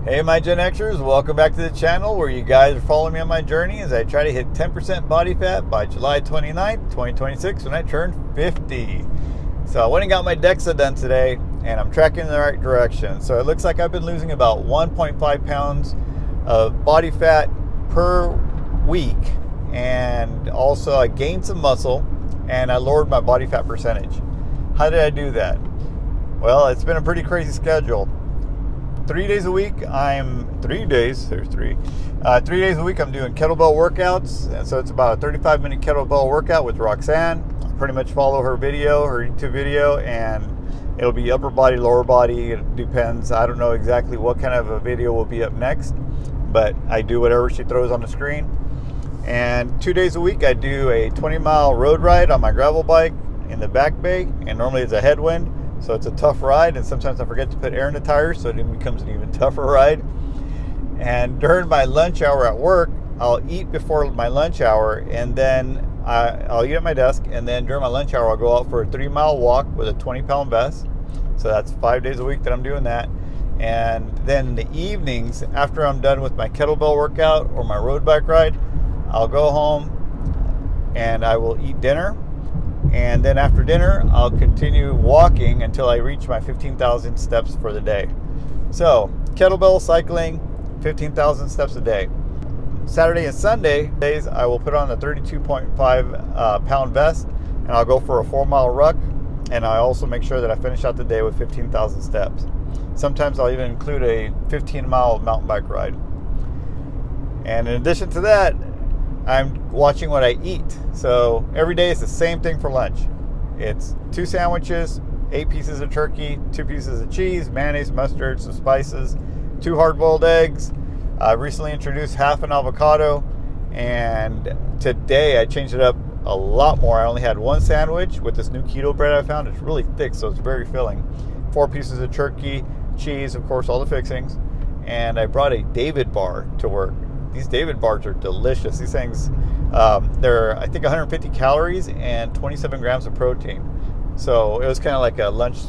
Hey my Gen Xers, welcome back to the channel where you guys are following me on my journey as I try to hit 10% body fat by July 29th, 2026 when I turn 50. So I went and got my DEXA done today and I'm tracking in the right direction. So it looks like I've been losing about 1.5 pounds of body fat per week, and also I gained some muscle and I lowered my body fat percentage. How did I do that? Well, it's been a pretty crazy schedule. 3 days a week, 3 days a week I'm doing kettlebell workouts, and so it's about a 35-minute kettlebell workout with Roxanne. I pretty much follow her YouTube video, and it'll be upper body, lower body, it depends. I don't know exactly what kind of a video will be up next, but I do whatever she throws on the screen. And 2 days a week I do a 20-mile road ride on my gravel bike in the back bay, and normally it's a headwind. So it's a tough ride, and sometimes I forget to put air in the tires, so it becomes an even tougher ride. And during my lunch hour at work, I'll eat before my lunch hour, and then I'll eat at my desk, and then during my lunch hour, I'll go out for a 3-mile walk with a 20-pound vest. So that's 5 days a week that I'm doing that. And then in the evenings, after I'm done with my kettlebell workout or my road bike ride, I'll go home and I will eat dinner. And then after dinner, I'll continue walking until I reach my 15,000 steps for the day. So, kettlebell cycling, 15,000 steps a day. Saturday and Sunday days, I will put on a 32.5 pound vest, and I'll go for a 4-mile ruck. And I also make sure that I finish out the day with 15,000 steps. Sometimes I'll even include a 15-mile mountain bike ride. And in addition to that, I'm watching what I eat. So every day it's the same thing for lunch. It's 2 sandwiches, 8 pieces of turkey, 2 pieces of cheese, mayonnaise, mustard, some spices, 2 hard-boiled eggs. I recently introduced half an avocado, and today I changed it up a lot more. I only had 1 sandwich with this new keto bread I found. It's really thick, so it's very filling. 4 pieces of turkey, cheese, of course, all the fixings. And I brought a David bar to work. These David bars are delicious. These things, they're, I think, 150 calories and 27 grams of protein. So it was kind of like a lunch,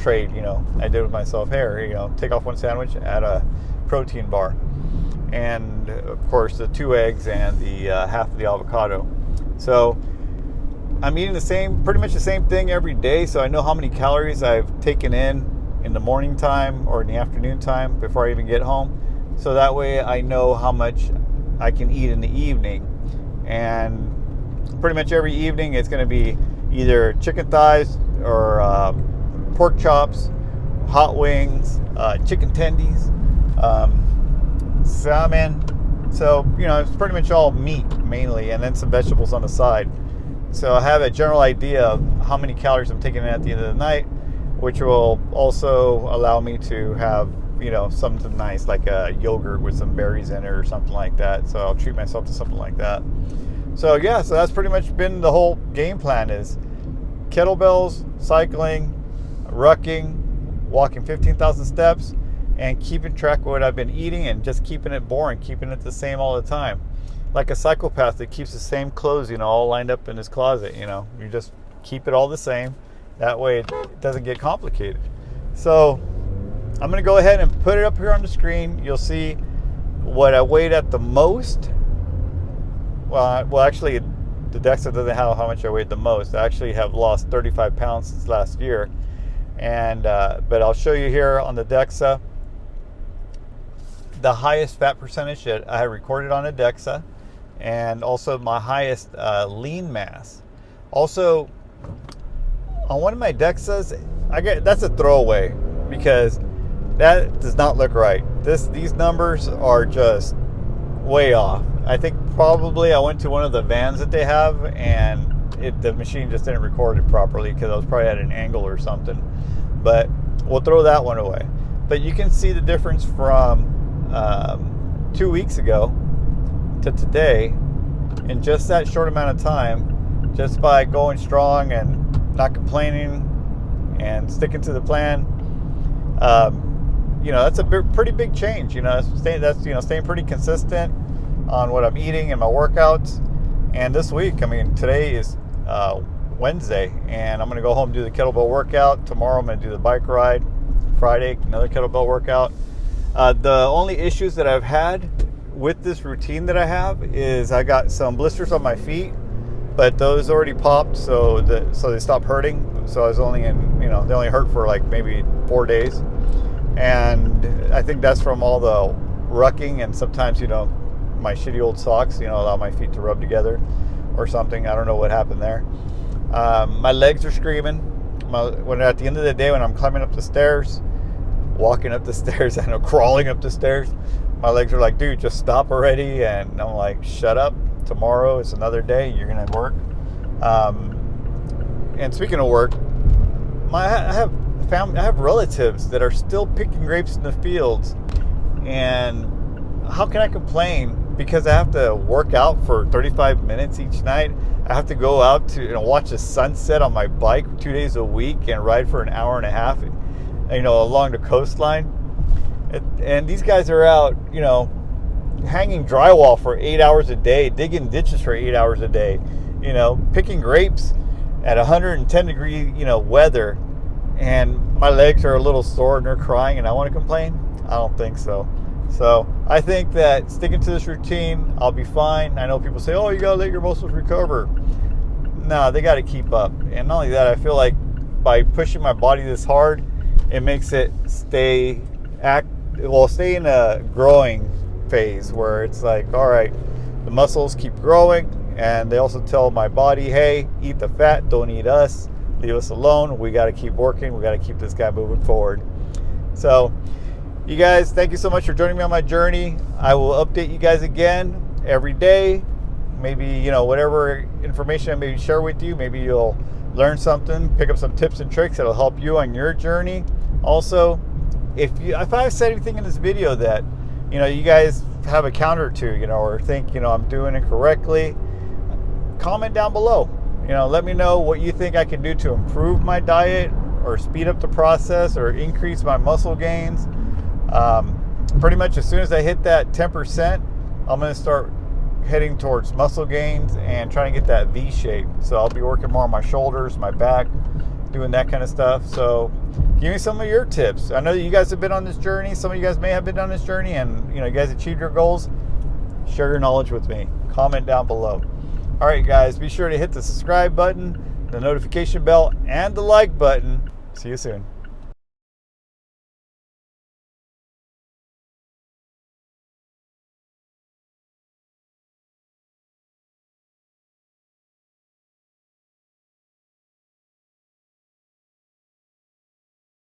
trade, I did with myself. Here, take off 1 sandwich, add a protein bar. And, of course, the 2 eggs and the half of the avocado. So I'm eating pretty much the same thing every day. So I know how many calories I've taken in the morning time or in the afternoon time before I even get home. So that way I know how much I can eat in the evening. And pretty much every evening it's going to be either chicken thighs or pork chops, hot wings, chicken tendies, salmon. So, it's pretty much all meat mainly, and then some vegetables on the side. So I have a general idea of how many calories I'm taking in at the end of the night, which will also allow me to have something nice like a yogurt with some berries in it or something like that. So I'll treat myself to something like that. So yeah, so that's pretty much been the whole game plan: is kettlebells, cycling, rucking, walking 15,000 steps, and keeping track of what I've been eating and just keeping it boring, keeping it the same all the time. Like a psychopath that keeps the same clothes, all lined up in his closet, you just keep it all the same. That way it doesn't get complicated. So I'm going to go ahead and put it up here on the screen. You'll see what I weighed at the most. Well, actually, the DEXA doesn't have how much I weighed the most. I actually have lost 35 pounds since last year. And but I'll show you here on the DEXA the highest fat percentage that I have recorded on a DEXA, and also my highest lean mass. Also, on one of my DEXAs, that's a throwaway because that does not look right. These numbers are just way off. I think probably I went to one of the vans that they have, and the machine just didn't record it properly because I was probably at an angle or something. But we'll throw that one away. But you can see the difference from 2 weeks ago to today in just that short amount of time, just by going strong and not complaining and sticking to the plan. That's a pretty big change. Staying pretty consistent on what I'm eating and my workouts. And this week, today is Wednesday, and I'm going to go home and do the kettlebell workout. Tomorrow I'm going to do the bike ride. Friday, another kettlebell workout. The only issues that I've had with this routine that I have is I got some blisters on my feet, but those already popped, so they stopped hurting. So I was only in, they only hurt for like maybe 4 days, and I think that's from all the rucking, and sometimes my shitty old socks allow my feet to rub together or something. I don't know what happened there. My legs are screaming. When at the end of the day, when I'm climbing up the stairs, walking up the stairs, and I'm crawling up the stairs, my legs are like, dude, just stop already. And I'm like, shut up. Tomorrow is another day. You're gonna work. And speaking of work, I have relatives that are still picking grapes in the fields, and how can I complain? Because I have to work out for 35 minutes each night. I have to go out to watch the sunset on my bike 2 days a week and ride for an hour and a half, along the coastline. And these guys are out, hanging drywall for 8 hours a day, digging ditches for 8 hours a day, picking grapes at 110 degree, weather. And my legs are a little sore and they're crying, and I want to complain? I don't think so. So I think that sticking to this routine, I'll be fine. I know people say, oh, you got to let your muscles recover. No, they got to keep up. And not only that, I feel like by pushing my body this hard, it makes it stay in a growing phase where it's like, all right, the muscles keep growing, and they also tell my body, hey, eat the fat, don't eat us, leave us alone. We got to keep working. We got to keep this guy moving forward. So you guys, thank you so much for joining me on my journey. I will update you guys again every day. Maybe, whatever information I maybe share with you, maybe you'll learn something, pick up some tips and tricks that'll help you on your journey. Also, if I said anything in this video that, you guys have a counter to, or think, I'm doing it correctly, comment down below. Let me know what you think I can do to improve my diet or speed up the process or increase my muscle gains. Pretty much as soon as I hit that 10%, I'm going to start heading towards muscle gains and trying to get that V shape. So I'll be working more on my shoulders, my back, doing that kind of stuff. So give me some of your tips. I know that you guys have been on this journey. Some of you guys may have been on this journey, and you guys achieved your goals. Share your knowledge with me. Comment down below. All right, guys, be sure to hit the subscribe button, the notification bell, and the like button. See you soon.